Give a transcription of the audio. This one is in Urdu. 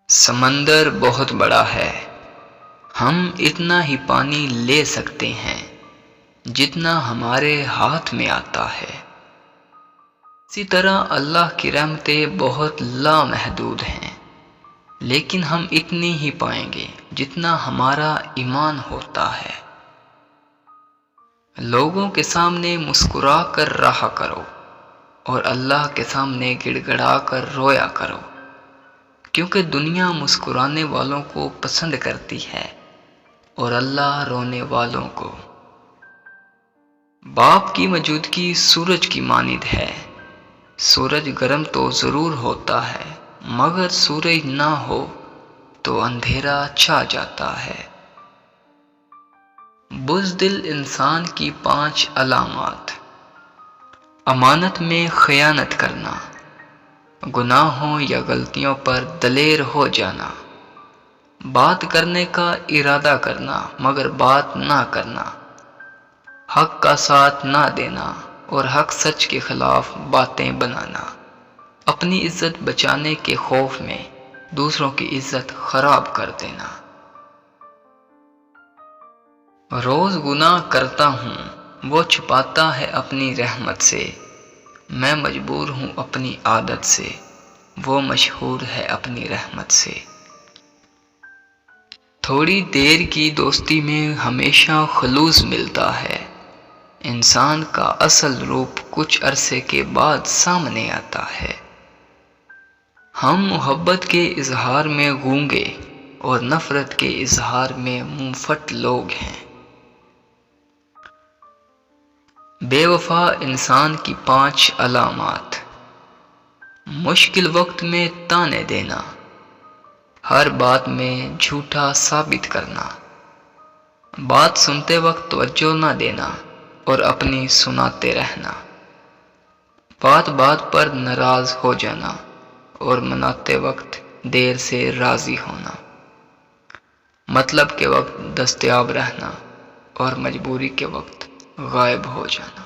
سمندر بہت بڑا ہے، ہم اتنا ہی پانی لے سکتے ہیں جتنا ہمارے ہاتھ میں آتا ہے۔ اسی طرح اللہ کی رحمتیں بہت لامحدود ہیں، لیکن ہم اتنی ہی پائیں گے جتنا ہمارا ایمان ہوتا ہے۔ لوگوں کے سامنے مسکرا کر رہا کرو اور اللہ کے سامنے گڑ گڑا کر رویا کرو، کیونکہ دنیا مسکرانے والوں کو پسند کرتی ہے اور اللہ رونے والوں کو۔ باپ کی موجودگی سورج کی مانند ہے۔ سورج گرم تو ضرور ہوتا ہے، مگر سورج نہ ہو تو اندھیرا چھا جاتا ہے۔ بزدل انسان کی 5 علامات: امانت میں خیانت کرنا، گناہوں یا غلطیوں پر دلیر ہو جانا، بات کرنے کا ارادہ کرنا مگر بات نہ کرنا، حق کا ساتھ نہ دینا اور حق سچ کے خلاف باتیں بنانا، اپنی عزت بچانے کے خوف میں دوسروں کی عزت خراب کر دینا۔ روز گناہ کرتا ہوں، وہ چھپاتا ہے اپنی رحمت سے، میں مجبور ہوں اپنی عادت سے، وہ مشہور ہے اپنی رحمت سے۔ تھوڑی دیر کی دوستی میں ہمیشہ خلوص ملتا ہے، انسان کا اصل روپ کچھ عرصے کے بعد سامنے آتا ہے۔ ہم محبت کے اظہار میں گونگے اور نفرت کے اظہار میں منہ پھٹ لوگ ہیں۔ بے وفا انسان کی 5 علامات: مشکل وقت میں تانے دینا، ہر بات میں جھوٹا ثابت کرنا، بات سنتے وقت توجہ نہ دینا اور اپنی سناتے رہنا، بات بات پر ناراض ہو جانا اور مناتے وقت دیر سے راضی ہونا، مطلب کے وقت دستیاب رہنا اور مجبوری کے وقت غائب ہو جانا۔